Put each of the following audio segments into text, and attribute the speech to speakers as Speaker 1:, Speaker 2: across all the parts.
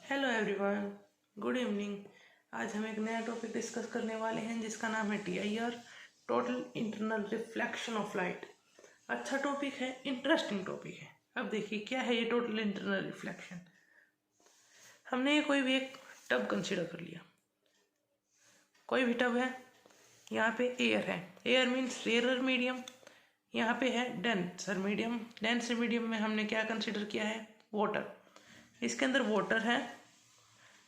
Speaker 1: Hello everyone, good evening. आज हम एक नया टॉपिक डिस्कस करने वाले हैं जिसका नाम है TIR, total internal reflection of light. अच्छा टॉपिक है, इंटरेस्टिंग टॉपिक है। अब देखिए क्या है ये टोटल इंटरनल रिफ्लेक्शन। हमने कोई भी एक टब कंसीडर कर लिया, कोई भी टब है। यहाँ पे एयर है, एयर मीन्स रेयर मीडियम। यहाँ पे है डेंसर मीडियम, डेंसर मीडियम में हमने क्या कंसीडर किया है, वाटर। इसके अंदर वाटर है,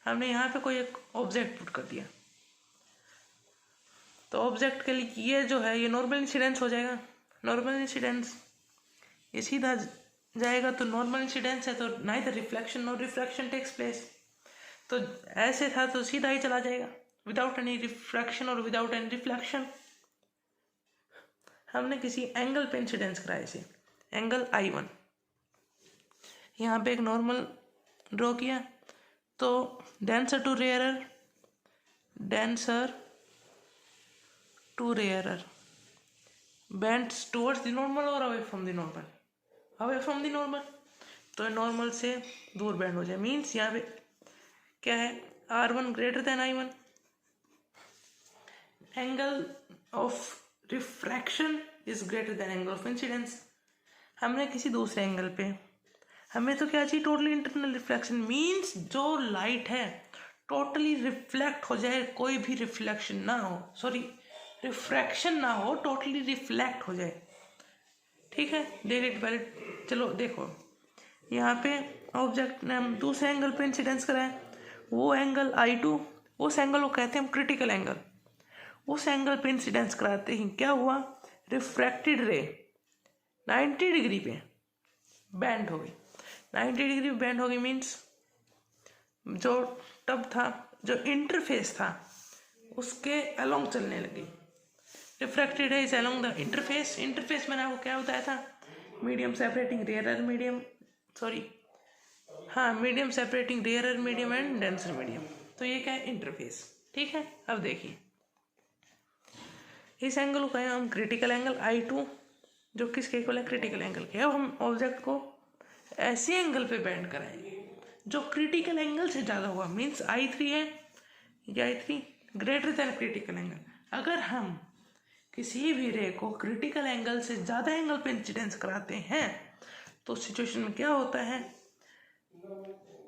Speaker 1: हमने यहाँ पे कोई एक ऑब्जेक्ट पुट कर दिया, तो ऑब्जेक्ट के लिए ये जो है ये नॉर्मल इंसिडेंस हो जाएगा। नॉर्मल इंसिडेंस ये सीधा जाएगा, तो नॉर्मल इंसिडेंस है तो neither reflection nor refraction takes place. तो ऐसे था तो सीधा ही चला जाएगा, विदाउट एनी रिफ्रैक्शन और विदाउट एनी रिफ्लेक्शन। हमने किसी एंगल पे इंसिडेंस कराया, इसे एंगल I1। यहाँ पे एक नॉर्मल ड्रॉ किया, तो denser to rarer, denser to rarer, bends towards the normal और away from the normal, away from the normal। तो नॉर्मल से दूर बैंड हो जाए, मीन्स यहाँ पे क्या है, R1 greater than I1। Angle of refraction is greater than angle of incidence. हमने किसी दूसरे एंगल पे, हमें तो क्या चाहिए, टोटली इंटरनल रिफ्लेक्शन, मीन्स जो लाइट है टोटली रिफ्लेक्ट हो जाए, कोई भी रिफ्लेक्शन ना हो, सॉरी रिफ्रैक्शन ना हो, टोटली रिफ्लेक्ट हो जाए। ठीक है, देख इट पहले, चलो देखो यहाँ पे ऑब्जेक्ट ने हम दूसरे एंगल पे इंसिडेंस कराए, वो एंगल I2, उस एंगल को कहते हैं हम क्रिटिकल एंगल। उस एंगल पे इंसिडेंस कराते ही क्या हुआ, रिफ्रैक्टेड रे 90 डिग्री पे बैंड हो गई। 90 डिग्री बैंड हो गई मीन्स जो टब था, जो इंटरफेस था, उसके अलोंग चलने लगी। रिफ्रैक्टेड है is along the interface. Interface मैंने आपको क्या बताया था, medium separating rarer medium, sorry हाँ, medium separating rarer medium and denser medium. तो ये क्या है, इंटरफेस। ठीक है, अब देखिए इस एंगल को कहें हम क्रिटिकल एंगल I2, जो किसके इक्वल है, क्रिटिकल एंगल के। अब हम ऑब्जेक्ट को ऐसे एंगल पे बैंड कराएंगे जो क्रिटिकल एंगल से ज़्यादा हुआ, मीन्स I3 है, ये I3 greater than critical angle. अगर हम किसी भी रे को क्रिटिकल एंगल से ज़्यादा एंगल पे इंसिडेंस कराते हैं तो सिचुएशन में क्या होता है,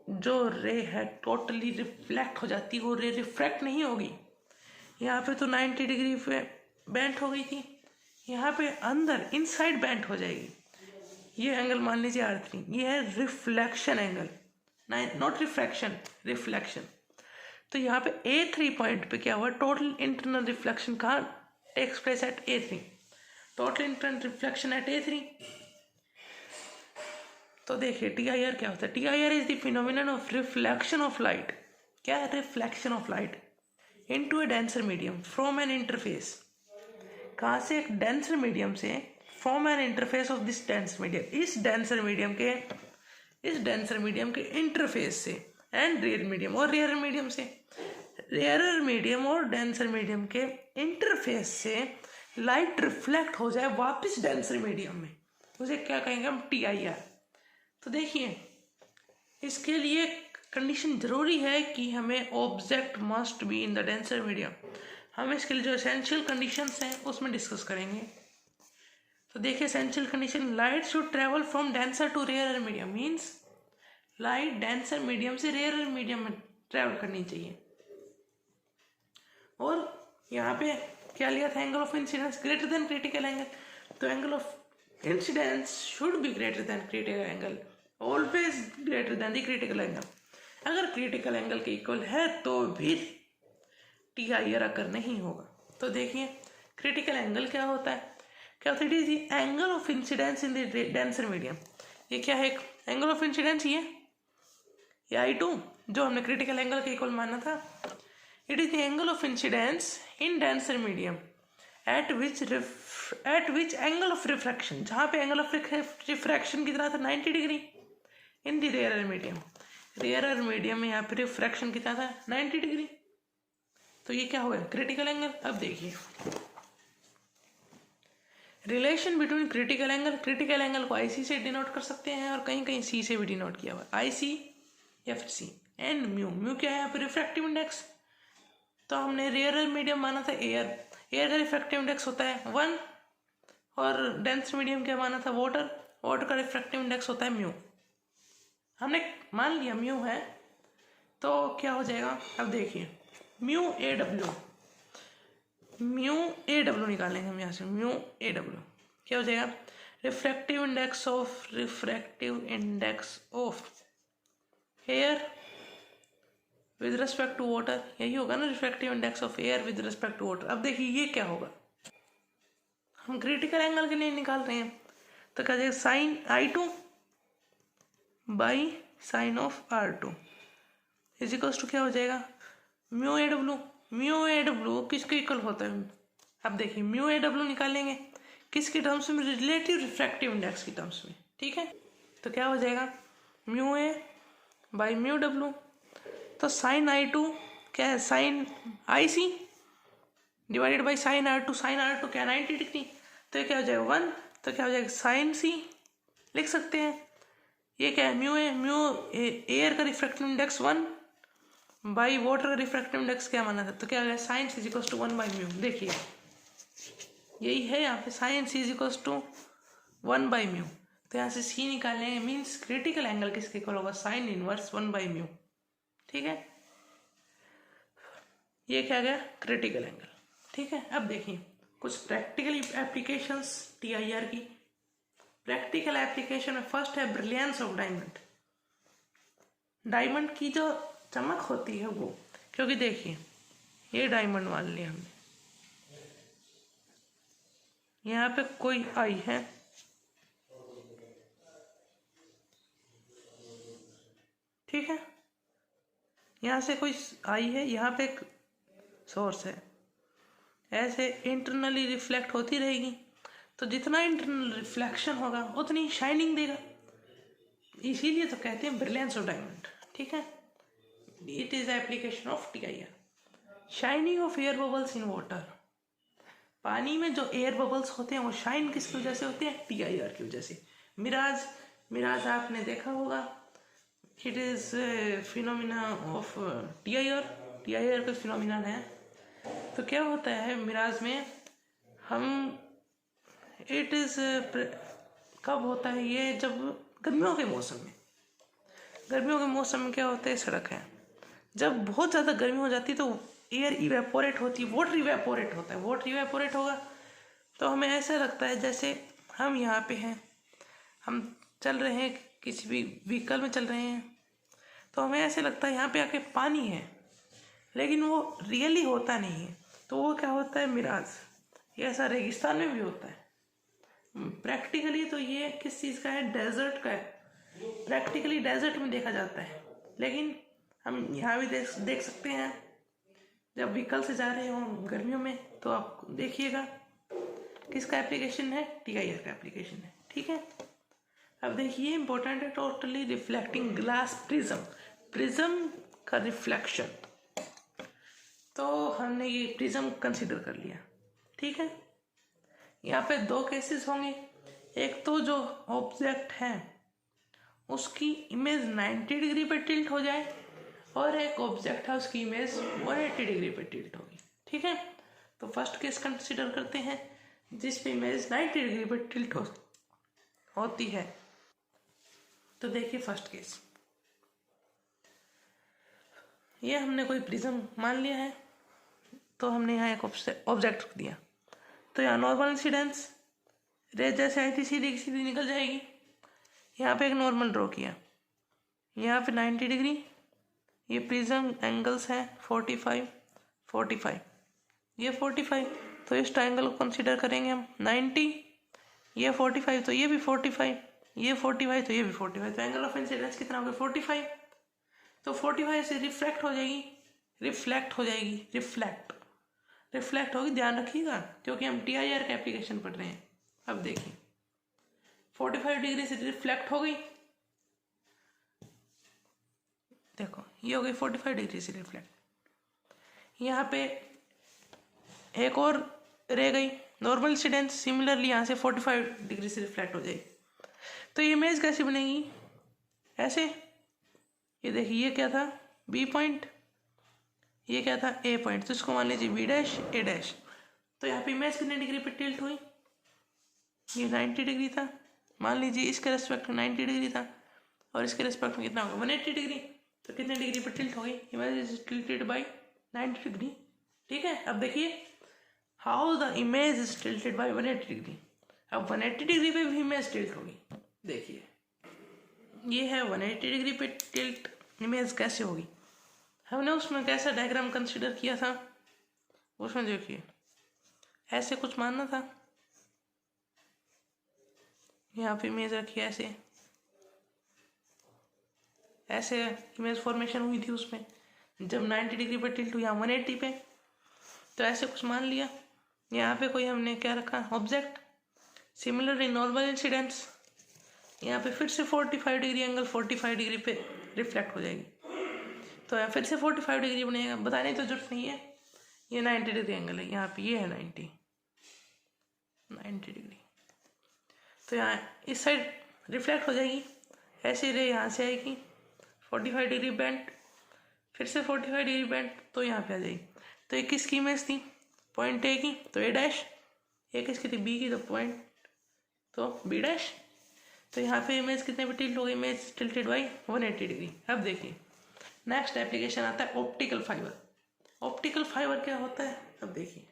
Speaker 1: जो रे है टोटली रिफ्लेक्ट हो जाती है, वो रे रिफ्रैक्ट नहीं होगी। यहाँ पे तो 90 डिग्री पे बेंट हो गई थी, यहाँ पे अंदर इनसाइड बेंट हो जाएगी। ये एंगल मान लीजिए R3, ये है reflection angle, not refraction, reflection. तो यहाँ पे A3 पॉइंट पे क्या हुआ, टोटल इंटरनल रिफ्लेक्शन कहाँ takes place at A3, total internal reflection at A3। तो देखिए TIR क्या होता है, TIR is the phenomenon of reflection of light. क्या है, reflection of light into a denser medium from an interface. कहाँ से, एक डेंसर मीडियम से, from an interface of this denser medium, इस डेंसर मीडियम के इंटरफेस से, एंड रेयर मीडियम, और रेयर मीडियम से, रेयर मीडियम और डेंसर मीडियम के इंटरफेस से लाइट रिफ्लेक्ट हो जाए वापस डेंसर मीडियम में, उसे क्या कहेंगे हम, TIR। तो देखिए इसके लिए कंडीशन जरूरी है कि हमें object must be in the denser medium. हम इसके लिए जो एसेंशियल कंडीशंस हैं उसमें डिस्कस करेंगे। तो देखिए essential condition, light should travel from denser to rare medium, means light denser medium से रेयर मीडियम में ट्रेवल करनी चाहिए। और यहाँ पे क्या लिया था, angle of incidence greater than critical angle. तो angle of incidence should be greater than critical angle, always greater than the critical angle. अगर क्रिटिकल एंगल के इक्वल है तो भी TIR अकर नहीं होगा। तो देखिए क्रिटिकल एंगल क्या होता है, क्या होता है, it is angle of incidence in the denser medium. ये क्या है, एंगल ऑफ इंसिडेंस, ये I2 जो हमने क्रिटिकल एंगल के इक्वल माना था। It is the angle of incidence in denser medium at which angle of refraction, जहाँ पे एंगल ऑफ रिफ्रैक्शन कितना था, 90 degree, in the rare medium. Rare medium में यहाँ पे रिफ्रैक्शन कितना था, 90 डिग्री। तो ये क्या हुआ, क्रिटिकल एंगल। अब देखिए रिलेशन बिटवीन क्रिटिकल एंगल को IC से डिनोट कर सकते हैं और कहीं कहीं C से भी डिनोट किया हुआ, IC FC and mu. Mu क्या है यहाँ पे? Refractive index. तो हमने रेयरर मीडियम माना था एयर, एयर का रिफ्रैक्टिव इंडेक्स होता है 1, और डेंस मीडियम क्या माना था? वाटर, वाटर का रिफ्रैक्टिव इंडेक्स होता है म्यू। हमने मान लिया म्यू है, तो क्या हो जाएगा? अब देखिए mu A W, mu A W निकालेंगे हम यहाँ से। म्यू ए डब्ल्यू क्या हो जाएगा? Refractive index of air with respect to water, यही होगा ना, refractive index of air with respect to water. अब देखिए ये क्या होगा, हम क्रिटिकल एंगल के लिए निकाल रहे हैं, तो क्या जाएगा? Sine I2 by sine of R2 is equals to क्या हो जाएगा? Mu A W. Mu A W किसके इक्वल होता है? अब देखिए म्यू ए डब्ल्यू निकालेंगे किसके टर्म्स में? रिलेटिव रिफ्रैक्टिव इंडेक्स की टर्म्स में, ठीक है। तो क्या हो जाएगा? Mu A by mu W. तो साइन I2 क्या है? Sine IC divided by sine R2। Sine R2 क्या? 90 डिग्री। तो ये क्या हो जाएगा? 1। तो क्या हो जाएगा? साइन C लिख सकते हैं। ये क्या है? म्यू ए, म्यू एयर का रिफ्रैक्टिव इंडेक्स 1 बाई वाटर का रिफ्रैक्टिव इंडेक्स क्या माना था? तो क्या हो गया? Sine C is equals to 1 by mu. देखिए यही है यहाँ पे, sine C is equals to 1 by mu. तो यहाँ से C निकालेंगे, मीन्स क्रिटिकल एंगल किसके इक्वल होगा? साइन इनवर्स 1 बाई म्यू, ठीक है। ये क्या गया? क्रिटिकल एंगल, ठीक है। अब देखिए कुछ प्रैक्टिकल एप्लीकेशंस TIR की। प्रैक्टिकल एप्लीकेशन में फर्स्ट है ब्रिलियंस ऑफ डायमंड। डायमंड की जो चमक होती है वो, क्योंकि देखिए ये डायमंड मान लिया हमने, यहाँ पे कोई आई है, ठीक है, यहाँ से कोई आई है, यहाँ पे एक सोर्स है, ऐसे इंटरनली रिफ्लेक्ट होती रहेगी। तो जितना इंटरनल रिफ्लेक्शन होगा उतनी शाइनिंग देगा, इसीलिए तो कहते हैं ब्रिलियंस ऑफ डायमंड, ठीक है। It is application of TIR। Shining of air bubbles in water. पानी में जो एयर बबल्स होते हैं वो शाइन किसकी वजह से होते हैं? TIR की वजह से। मिराज, मिराज आपने देखा होगा, it is phenomena of TIR का फिनोमिना है। तो क्या होता है मिराज में, हम इट इज कब होता है ये? जब गर्मियों के मौसम में, गर्मियों के मौसम में क्या होता है? सड़क है, जब बहुत ज़्यादा गर्मी हो जाती है तो एयर इवेपोरेट होती है, वाटर इवेपोरेट होता है। वाटर इवेपोरेट होगा तो हमें ऐसा लगता है जैसे हम यहाँ पे हैं, हम चल रहे हैं, किसी भी व्हीकल में चल रहे हैं, तो हमें ऐसे लगता है यहाँ पे आके पानी है, लेकिन वो रियली होता नहीं है। तो वो क्या होता है? मिराज। ये ऐसा रेगिस्तान में भी होता है। प्रैक्टिकली तो ये किस चीज़ का है? डेजर्ट का है। प्रैक्टिकली डेजर्ट में देखा जाता है, लेकिन हम यहाँ भी देख सकते हैं, जब व्हीकल से जा रहे हो गर्मियों में तो आप देखिएगा किसका एप्लीकेशन है? TIR का एप्लीकेशन है, ठीक है। अब देखिए इंपॉर्टेंट है, totally reflecting glass prism, prism का रिफ्लेक्शन। तो हमने ये प्रिज्म कंसिडर कर लिया, ठीक है। यहाँ पे दो केसेस होंगे, एक तो जो ऑब्जेक्ट है उसकी इमेज 90 डिग्री पे टिल्ट हो जाए, और एक ऑब्जेक्ट है उसकी इमेज 180 डिग्री पे टिल्ट होगी, ठीक है। तो फर्स्ट केस कंसिडर करते हैं जिस पे इमेज 90 डिग्री पे टिल्ट होती है। तो देखिए फर्स्ट केस, ये हमने कोई प्रिज्म मान लिया है, तो हमने यहाँ एक ऑब्जेक्ट रख दिया, तो यहाँ नॉर्मल इंसिडेंस रे जैसे आई थी सीधी सीधी निकल जाएगी। यहाँ पे एक नॉर्मल ड्रॉ किया, यहाँ पे 90 डिग्री, ये प्रिज्म एंगल्स हैं 45, 45, ये 45, तो इस ट्रायंगल को कंसीडर करेंगे हम 90, ये 45, तो ये भी 45, ये 45, तो ये भी 45, तो एंगल ऑफ इंसिडेंस कितना होगा? 45। तो 45 से रिफ्लेक्ट हो जाएगी, रिफ्लेक्ट होगी, ध्यान रखिएगा क्योंकि हम TIR का एप्लीकेशन पढ़ रहे हैं। अब देखिए 45 डिग्री से रिफ्लेक्ट हो गई, देखो ये हो गई 45 डिग्री से रिफ्लेक्ट। यहाँ पे एक और रह गई नॉर्मल इंसिडेंस, सिमिलरली यहाँ से 45 डिग्री से रिफ्लेक्ट हो जाएगी। तो ये इमेज कैसी बनेगी? ऐसे, ये देखिए ये क्या था? बी पॉइंट, ये क्या था ए पॉइंट, तो इसको मान लीजिए बी डैश ए डैश। तो यहाँ पे इमेज कितने डिग्री पे टिल्ट हुई, ये 90 डिग्री था, मान लीजिए इसके रेस्पेक्ट में 90 डिग्री था और इसके रेस्पेक्ट में कितना होगा 180 डिग्री, तो कितने डिग्री पे टिल्ट हो गई, image is tilted by 90 degree. ठीक है, अब देखिए how the image is tilted by 180 degree. अब 180 डिग्री पे भी इमेज टिल्ट होगी, देखिए ये है 180 डिग्री पे टिल्ट, इमेज कैसे होगी, हमने उसमें कैसा डायग्राम कंसिडर किया था, उसमें देखिए ऐसे कुछ मानना था, यहाँ पे इमेज रखी ऐसे, ऐसे इमेज फॉर्मेशन हुई थी उसमें, जब 90 डिग्री पे टिल्ट हुई 180 पे, तो ऐसे कुछ मान लिया। यहाँ पे कोई हमने क्या रखा object, similar in normal incidents, यहाँ पे फिर से 45 डिग्री एंगल 45 डिग्री पे रिफ्लेक्ट हो जाएगी, तो यहाँ फिर से 45 डिग्री बनेगा, बताने की तो जरूरत नहीं है, ये 90 डिग्री एंगल है, यहाँ पे ये है 90 डिग्री, तो यहाँ इस साइड रिफ्लेक्ट हो जाएगी, ऐसे रे यहाँ से आएगी 45 डिग्री बेंट, फिर से 45 डिग्री बेंट, तो यहाँ पे आ जाएगी। तो एक किसकी इमेज थी पॉइंट ए की, तो ए डैश, एक किसकी थी बी की, तो पॉइंट तो बी डैश, तो यहाँ पे इमेज कितने पे टिल्ट हो गई, इमेज टिल्टेड बाई 180 डिग्री। अब देखिए नेक्स्ट एप्लीकेशन आता है ऑप्टिकल फाइबर। ऑप्टिकल फाइबर क्या होता है, अब देखिए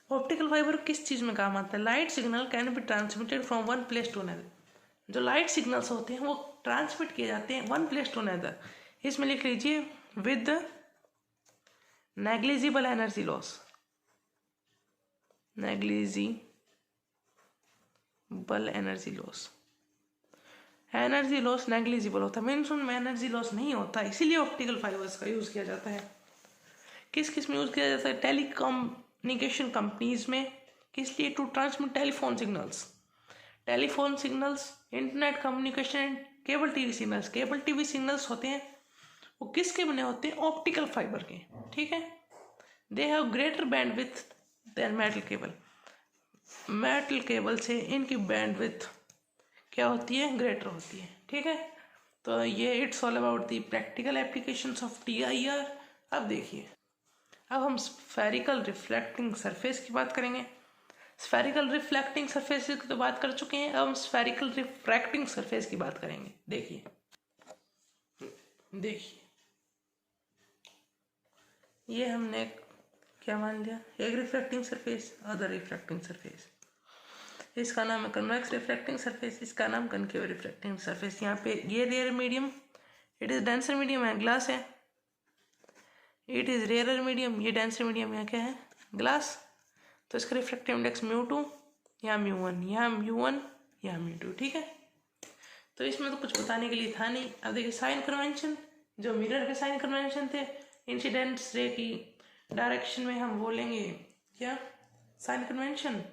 Speaker 1: ऑप्टिकल फाइबर किस चीज में काम आता है, light signal can be transmitted from one place to another, जो लाइट सिग्नल्स होते हैं वो ट्रांसमिट किए जाते हैं वन प्लेस टू अनदर, इसमें लिख लीजिए with negligible energy loss, negligible energy loss, energy loss negligible होता है, मीन्स उनमें एनर्जी लॉस नहीं होता, इसीलिए ऑप्टिकल फाइबर्स का यूज किया जाता है। किस किस में यूज किया जाता है, टेलीकम्युनिकेशन कंपनीज में, किस लिए, to transmit telephone signals, internet communication, cable TV signals. Cable TV signals होते हैं वो किसके बने होते हैं, ऑप्टिकल फाइबर के, ठीक है। They have greater bandwidth than metal cable, metal cable से इनकी बैंडविड्थ क्या होती है, ग्रेटर होती है, ठीक है। तो ये it's all about the practical applications of TIR। अब देखिए अब हम स्फेरिकल रिफ्लेक्टिंग सरफेस की बात करेंगे। स्फेरिकल रिफ्लेक्टिंग सरफेस की तो बात कर चुके हैं, अब हम स्फेरिकल रिफ्रैक्टिंग सरफेस की बात करेंगे। देखिए ये हमने क्या मान लिया, एक reflecting surface, other refracting surface, इसका नाम है कन्वेक्स रिफ्लेक्टिंग सरफेस, इसका नाम कनकेव रिफ्लेक्टिंग सरफेस। यहाँ पे ये rare medium, it is denser medium है, ग्लास है, इट इज रेयर मीडियम, ये डेंसर मीडियम यहाँ क्या है, ग्लास, तो इसका रिफ्लेक्टिव इंडेक्स μ2 या μ1, यहाँ μ1 या μ2, ठीक है। तो इसमें तो कुछ बताने के लिए था नहीं। अब देखिए साइन कन्वेंशन, जो मिरर के साइन कन्वेंशन थे, इंसिडेंट्स रे की डायरेक्शन में हम बोलेंगे क्या, साइन कन्वेंशन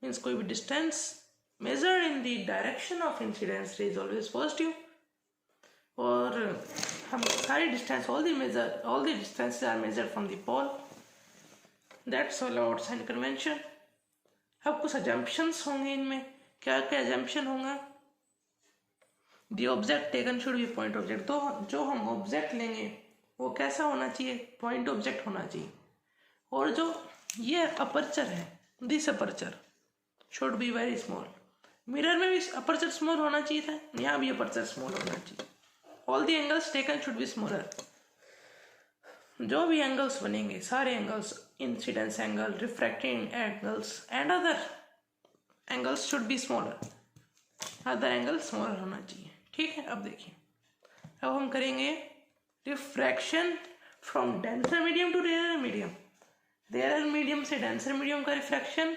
Speaker 1: मीन्स कोई भी distance measured in the direction of incidence ray is always positive, और हम सारी distance all the distances are measured from the pole, that's all about sign convention. अब कुछ अजम्पशंस होंगे, इनमें क्या क्या अजम्पशन होगा, the object taken should be point object, तो जो हम ऑब्जेक्ट लेंगे वो कैसा होना चाहिए, पॉइंट ऑब्जेक्ट होना चाहिए, और जो ये अपर्चर है, this aperture should be very small, mirror में भी अपर्चर स्मॉल होना चाहिए था, यहाँ भी अपर्चर स्मॉल होना चाहिए, all the angles taken should be smaller, जो भी एंगल्स बनेंगे सारे angles, incidence angle, refracting angles and other angles should be smaller, other angle smaller होना चाहिए, ठीक है। अब देखिए अब हम करेंगे refraction from denser medium to rare medium, rare medium से डेंसर मीडियम का रिफ्रैक्शन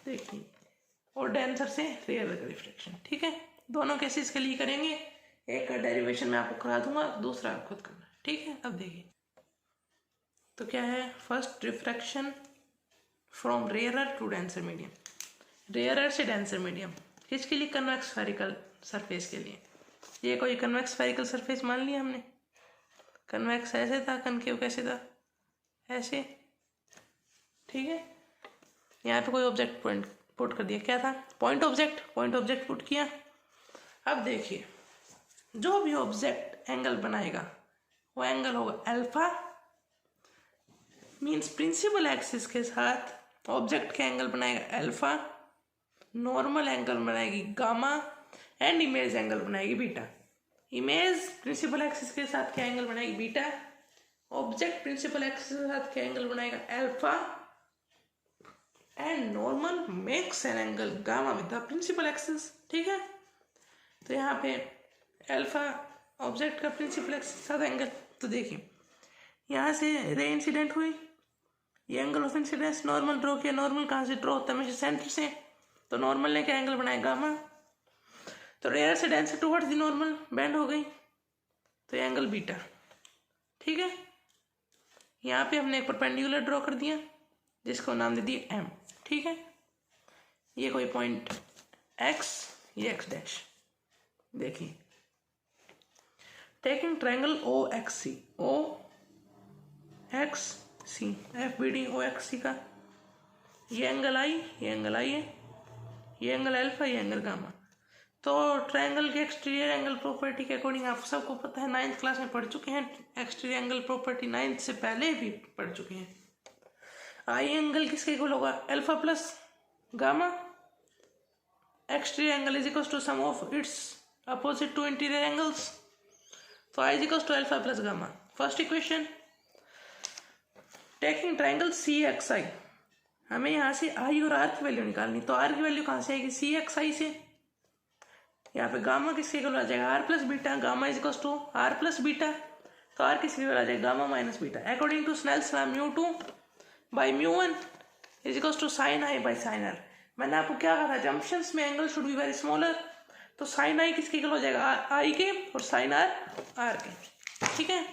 Speaker 1: देखिए, और डेंसर से रेयर का रिफ्रैक्शन, ठीक है। दोनों केसेस के लिए करेंगे, एक का डेरिवेशन मैं आपको करा दूंगा, दूसरा आप खुद करना, ठीक है। अब देखिए तो क्या है, first refraction from rarer to denser medium, rarer से डेंसर मीडियम, किसके लिए, कन्वेक्स स्फेरिकल सरफेस के लिए। ये कोई कन्वेक्स स्फेरिकल सरफेस मान लिया हमने, कन्वेक्स ऐसे था, कनकेव कैसे था, ऐसे, ठीक है। यहाँ पे कोई ऑब्जेक्ट पॉइंट पुट कर दिया, क्या था, पॉइंट ऑब्जेक्ट पुट किया। अब देखिए जो भी ऑब्जेक्ट एंगल बनाएगा वो एंगल होगा अल्फा, मीन्स प्रिंसिपल एक्सिस के साथ ऑब्जेक्ट का एंगल बनाएगा अल्फा, नॉर्मल एंगल बनाएगी गामा एंड इमेज एंगल बनाएगी बीटा। इमेज प्रिंसिपल एक्सिस के साथ क्या एंगल बनाएगी बीटा, ऑब्जेक्ट प्रिंसिपल एक्सिस के साथ क्या एंगल बनाएगा alpha, and normal makes an angle gamma with the principal axis. ठीक है, तो यहाँ पे अल्फा ऑब्जेक्ट का प्रिंसिपल एक्सिस के साथ एंगल। तो देखिए यहाँ से रे इंसिडेंट हुई, ये angle of incidence normal draw किया, नॉर्मल कहाँ से ड्रॉ होता है, हमेशा सेंटर से, तो नॉर्मल ने क्या एंगल बनाया गामा, तो रेयर से denser towards the normal bend हो गई, तो ये एंगल बीटा। ठीक है, यहाँ पे हमने एक परपेंडिकुलर ड्रॉ कर दिया जिसको नाम दे दिया एम। ठीक है, ये कोई पॉइंट एक्स, ये एक्स डैश। देखिए taking triangle O X C, O X C, F B D O X C का ये एंगल आई, ये एंगल आई है, ये एंगल अल्फा, ये एंगल गामा। तो ट्रायंगल के एक्सटीरियर एंगल प्रॉपर्टी के अकॉर्डिंग आप सबको पता है, 9th क्लास में पढ़ चुके हैं एक्सटीरियर एंगल प्रॉपर्टी, 9th से पहले भी पढ़ चुके हैं। आई एंगल किसके इक्वल होगा alpha plus gamma, exterior angle is equal to sum of its opposite to interior angles, तो I is equal to alpha plus gamma. First equation, taking triangle C X I, हमें यहाँ से आई और are की value निकालनी, तो are की value कहाँ से आएगी सी एक्स आई से, यहाँ पे गामा किसके इक्वल आ जाएगा R plus beta, gamma is equal to R plus beta, तो आर किसके इक्वल आ जाएगा gamma minus beta. According to Snell's law mu two by mu one is equal to sine I by sine R. मैंने आपको क्या कहा था, junctions में angle should be very smaller, तो साइन आई किसके इक्वल हो जाएगा आई के, और साइन आर आर के। ठीक है,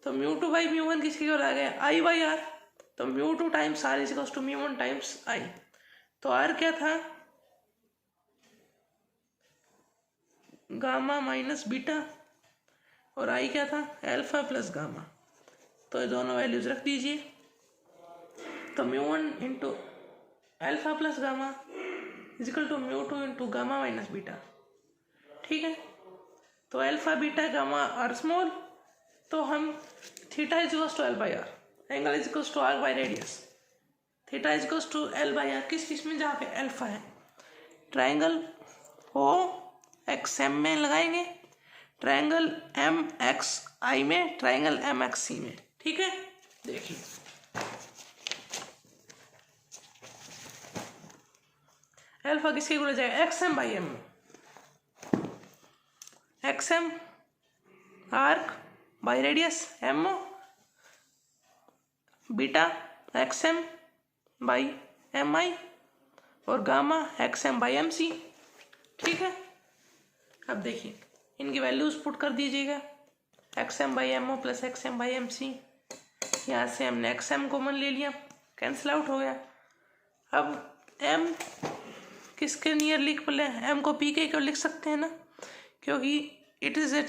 Speaker 1: तो mu two by mu one किसके इक्वल आ गया आई बाई आर, तो mu two times R is equal to mu one times I, तो आर क्या था गामा माइनस बीटा, और आई क्या था अल्फा प्लस गामा, तो ये दोनों वैल्यूज रख दीजिए, तो mu one into alpha plus gamma is equal to mu two into gamma minus beta. ठीक है, तो alpha beta gamma are small, तो हम theta is equal to L by R, angle is equal to R by radius, theta is equal to L by R किस में जहाँ पे alpha है, ट्रायंगल ओ एक्स एम में लगाएंगे, triangle M x आई में, ट्रायंगल एम एक्स सी में। ठीक है, देखिए अल्फा किसके इक्वल हो जाएगा X M by M, X M arc by radius M, beta X M by M I, और gamma X M by M C. ठीक है, अब देखिए इनकी वैल्यूज पुट कर दीजिएगा, X M by M O plus X M by M C, यहाँ से हमने एक्स एम कॉमन ले लिया, कैंसिल आउट हो गया। अब एम किसके नियरली इक्वल है, एम को पी के इक्वल लिख सकते हैं ना, क्योंकि it is a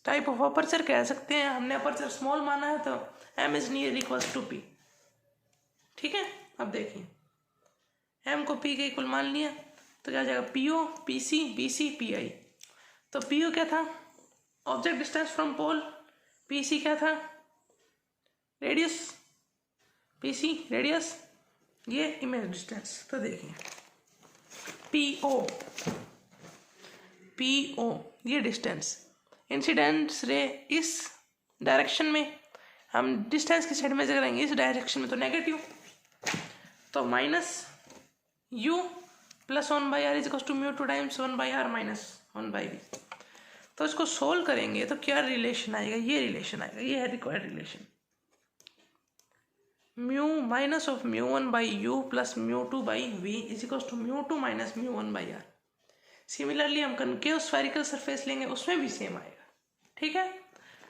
Speaker 1: type of aperture कह सकते हैं, हमने अपर्चर स्मॉल माना है, तो M is nearly equals to P. ठीक है, अब देखिए एम को पी के इक्वल मान लिया, तो क्या हो जाएगा P O P C B C P I, तो पी ओ क्या था object distance from pole, P C क्या था रेडियस, पी सी रेडियस, ये इमेज डिस्टेंस। तो देखिए पी ओ ये डिस्टेंस, इंसिडेंस रे इस डायरेक्शन में, हम डिस्टेंस की साइड मेजर करेंगे इस डायरेक्शन में, तो नेगेटिव, तो minus U plus one by R is equal to mu two times one by R minus one by B. तो इसको सोल्व करेंगे तो क्या रिलेशन आएगा, ये रिलेशन आएगा, ये है required relation, mu minus of mu one by U plus mu two by V is equal to mu two minus mu one by R. Similarly हम कनकेव स्फेरिकल सरफेस लेंगे, उसमें भी सेम आएगा। ठीक है,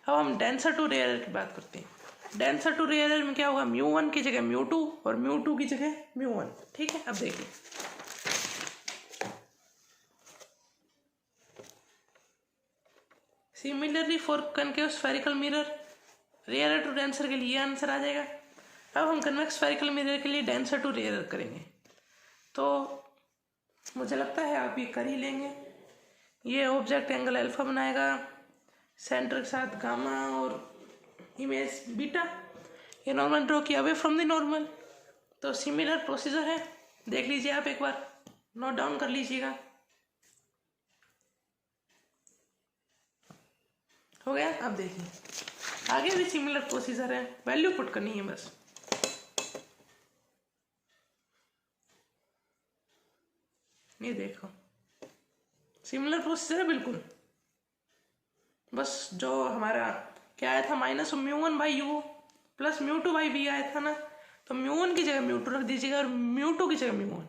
Speaker 1: अब हम डेंसर टू रेयर की बात करते हैं। डेंसर टू रेयर में क्या होगा, म्यू वन की जगह म्यू टू और म्यू टू की जगह म्यू वन। ठीक है, अब देखिए similarly for concave spherical mirror, rare to denser के लिए आंसर आ जाएगा। अब हम कन्वेक्स स्फेरिकल मिरर के लिए डेंसर टू रेयर करेंगे, तो मुझे लगता है आप ये कर ही लेंगे। ये ऑब्जेक्ट एंगल अल्फा बनाएगा, सेंटर के साथ गामा और इमेज बीटा, ये नॉर्मल ड्रॉ किया अवे फ्रॉम द नॉर्मल। तो सिमिलर प्रोसीजर है, देख लीजिए आप एक बार, नोट डाउन कर लीजिएगा। हो गया। अब देखिए आगे भी सिमिलर प्रोसीजर है, वैल्यू पुट करनी है बस। ये देखो सिमिलर प्रोसीजर है बिल्कुल, बस जो हमारा क्या आया था minus μ1 by U plus μ2 by V आया था ना, तो μ1 की जगह μ2 रख दीजिएगा और μ2 की जगह μ1।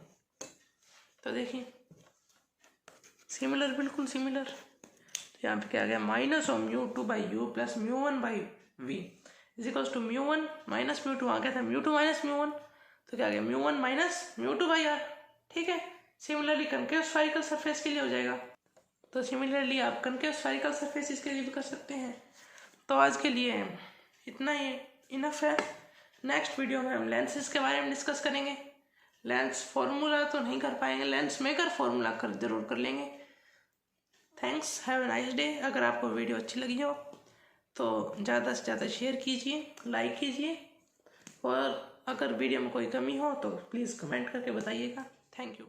Speaker 1: तो देखिए सिमिलर, बिल्कुल सिमिलर। तो यहाँ पे क्या आ गया minus of μ2 by U plus μ1 by V is equals to μ1 minus μ2, आ गया था μ2 माइनस μ1, तो क्या आ गया μ1 माइनस μ2 बाई आर। ठीक है, सिमिलरली कनकेव स्फेरिकल सरफेस के लिए हो जाएगा। तो सिमिलरली आप कनकेव स्फेरिकल सरफेस इसके लिए भी कर सकते हैं। तो आज के लिए इतना ही इनफ है। नेक्स्ट वीडियो में हम लेंसेज के बारे में डिस्कस करेंगे। लेंस फॉर्मूला तो नहीं कर पाएंगे, लेंस मेकर फॉर्मूला कर जरूर कर लेंगे। Thanks, have a nice day. अगर आपको वीडियो अच्छी लगी हो तो ज़्यादा से ज़्यादा शेयर कीजिए, लाइक कीजिए, और अगर वीडियो में कोई कमी हो तो प्लीज़ कमेंट करके बताइएगा। Thank you.